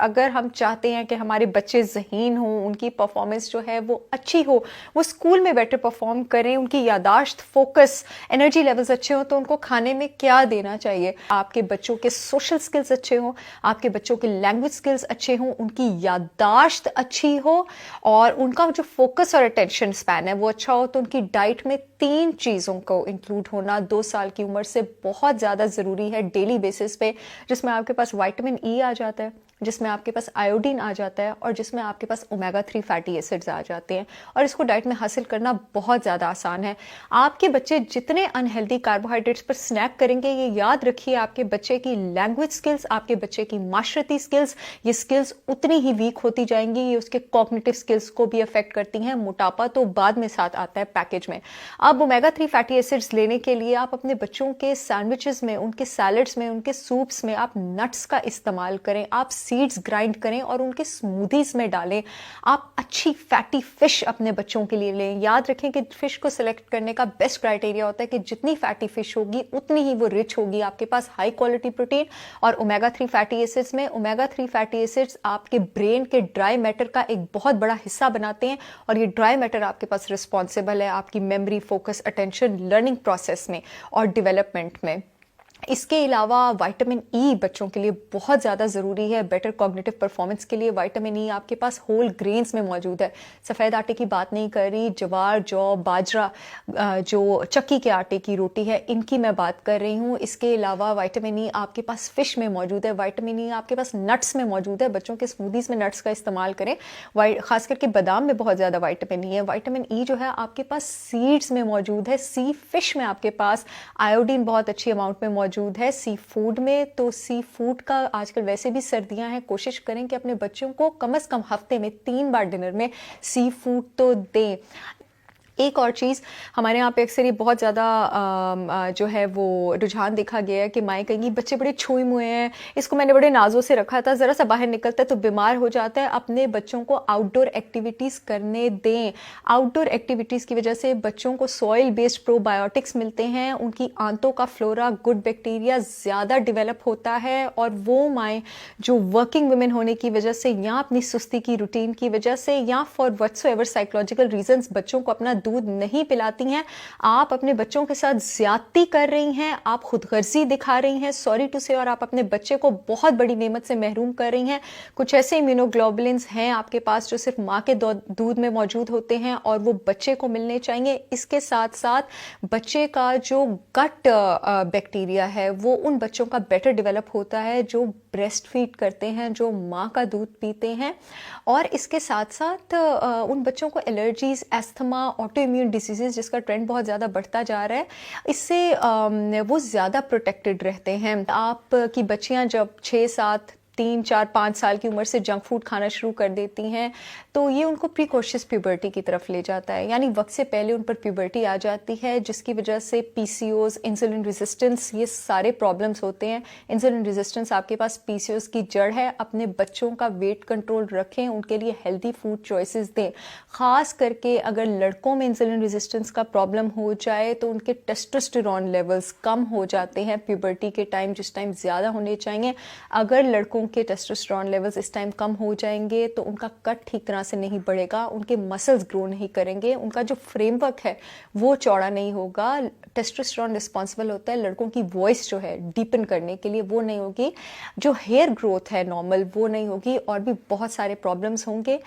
अगर हम चाहते हैं कि हमारे बच्चे ज़हीन हों, उनकी परफॉर्मेंस जो है वो अच्छी हो, वो स्कूल में बेटर परफॉर्म करें, उनकी यादाश्त, फोकस, एनर्जी लेवल्स अच्छे हों, तो उनको खाने में क्या देना चाहिए। आपके बच्चों के सोशल स्किल्स अच्छे हों, आपके बच्चों के लैंग्वेज स्किल्स अच्छे हों, उनकी यादाश्त अच्छी हो और उनका जो फोकस और अटेंशन स्पैन है वो अच्छा हो, तो उनकी डाइट में 3 चीज़ों को इंक्लूड होना 2 साल की उम्र से बहुत ज़्यादा ज़रूरी है डेली बेसिस पे, जिसमें आपके पास विटामिन ई आ जाता है, जिसमें आपके पास आयोडीन आ जाता है और जिसमें आपके पास ओमेगा 3 फैटी एसिड्स आ जाते हैं, और इसको डाइट में हासिल करना बहुत ज़्यादा आसान है। आपके बच्चे जितने अनहेल्दी कार्बोहाइड्रेट्स पर स्नैक करेंगे, ये याद रखिए, आपके बच्चे की लैंग्वेज स्किल्स, आपके बच्चे की माशरती स्किल्स, ये स्किल्स उतनी ही वीक होती जाएंगी। ये उसके कॉग्निटिव स्किल्स को भी अफेक्ट करती हैं। मोटापा तो बाद में साथ आता है पैकेज में। अब ओमेगा 3 फैटी एसिड्स लेने के लिए आप अपने बच्चों के सैंडविचेस में, उनके सैलड्स में, उनके सूप्स में आप नट्स का इस्तेमाल करें, आप सीड्स ग्राइंड करें और उनके स्मूदीज में डालें। आप अच्छी फैटी फिश अपने बच्चों के लिए लें। याद रखें कि फिश को सिलेक्ट करने का बेस्ट क्राइटेरिया होता है कि जितनी फैटी फिश होगी उतनी ही वो रिच होगी, आपके पास हाई क्वालिटी प्रोटीन और ओमेगा 3 फैटी एसिड्स में। ओमेगा 3 फैटी एसिड्स आपके ब्रेन के ड्राई मैटर का एक बहुत बड़ा हिस्सा बनाते हैं और ये ड्राई मैटर आपके पास रिस्पॉन्सिबल है आपकी memory, focus, attention, learning process में और डेवलपमेंट में। इसके अलावा विटामिन ई बच्चों के लिए बहुत ज़्यादा ज़रूरी है बेटर कॉग्निटिव परफॉर्मेंस के लिए। विटामिन ई आपके पास होल ग्रेन्स में मौजूद है, सफ़ेद आटे की बात नहीं कर रही, जवार, जौ, बाजरा, जो चक्की के आटे की रोटी है, इनकी मैं बात कर रही हूँ। इसके अलावा विटामिन ई आपके पास फ़िश में मौजूद है, विटामिन ई आपके पास नट्स में मौजूद है। बच्चों के स्मूदीज़ में नट्स का इस्तेमाल करें, खास करके बादाम में बहुत ज़्यादा विटामिन ई है। विटामिन ई जो है आपके पास सीड्स में मौजूद है, सी फिश में आपके पास आयोडीन बहुत अच्छी अमाउंट में मौजूद है, सी फूड में। तो सी फूड का आजकल वैसे भी सर्दियां हैं, कोशिश करें कि अपने बच्चों को कम से कम हफ्ते में 3 बार डिनर में सी फूड तो दें। एक और चीज़, हमारे यहाँ पे अक्सर ये बहुत ज़्यादा जो है वो रुझान देखा गया है कि माएँ कहेंगी बच्चे बड़े छुए मुए हैं, इसको मैंने बड़े नाज़ों से रखा था, ज़रा सा बाहर निकलता है तो बीमार हो जाता है। अपने बच्चों को आउटडोर एक्टिविटीज़ करने दें। आउटडोर एक्टिविटीज़ की वजह से बच्चों को सॉइल बेस्ड प्रोबायोटिक्स मिलते हैं, उनकी आंतों का फ्लोरा, गुड बैक्टीरिया ज़्यादा डेवलप होता है। और वो माएँ जो वर्किंग वुमेन होने की वजह से या अपनी सुस्ती की रूटीन की वजह से या फॉर व्हाटसोएवर साइकोलॉजिकल रीजंस बच्चों को अपना दूध नहीं पिलाती हैं, आप अपने बच्चों के साथ ज्यादती कर रही हैं, आप खुदगर्जी दिखा रही हैं, सॉरी टू से, और आप अपने बच्चे को बहुत बड़ी नेमत से महरूम कर रही हैं। कुछ ऐसे इम्यूनोग्लोबुलिन्स हैं आपके पास जो सिर्फ माँ के दूध में मौजूद होते हैं और वो बच्चे को मिलने चाहिए। इसके साथ साथ बच्चे का जो गट बैक्टीरिया है वो उन बच्चों का बेटर डेवलप होता है जो ब्रेस्ट फीड करते हैं, जो माँ का दूध पीते हैं। और इसके साथ साथ उन बच्चों को allergies, asthma, auto immune diseases जिसका ट्रेंड बहुत ज़्यादा बढ़ता जा रहा है, इससे वो ज़्यादा प्रोटेक्टेड रहते हैं। आपकी बच्चियाँ जब 6, 7, 3, 4, 5 साल की उम्र से जंक फूड खाना शुरू कर देती हैं तो ये उनको प्रीकॉशियस प्यूबर्टी की तरफ ले जाता है, यानी वक्त से पहले उन पर प्यूबर्टी आ जाती है, जिसकी वजह से पीसीओज, इंसुलिन रेजिस्टेंस, ये सारे प्रॉब्लम्स होते हैं। इंसुलिन रेजिस्टेंस आपके पास पीसीओज की जड़ है। अपने बच्चों का वेट कंट्रोल रखें, उनके लिए हेल्दी फूड चॉइसेस दें। खास करके अगर लड़कों में इंसुलिन रेजिस्टेंस का प्रॉब्लम हो जाए तो उनके टेस्टोस्टेरोन लेवल्स कम हो जाते हैं प्यूबर्टी के टाइम, जिस टाइम ज़्यादा होने चाहिए। अगर लड़कों के टेस्टोस्टेरोन लेवल्स इस टाइम कम हो जाएंगे तो उनका कट ठीक तरह से नहीं बढ़ेगा, उनके मसल्स ग्रो नहीं करेंगे, उनका जो फ्रेमवर्क है वो चौड़ा नहीं होगा। टेस्टोस्टेरोन रिस्पॉन्सिबल होता है लड़कों की वॉइस जो है डीपन करने के लिए, वो नहीं होगी। जो हेयर ग्रोथ है नॉर्मल वो नहीं होगी और भी बहुत सारे प्रॉब्लम्स होंगे।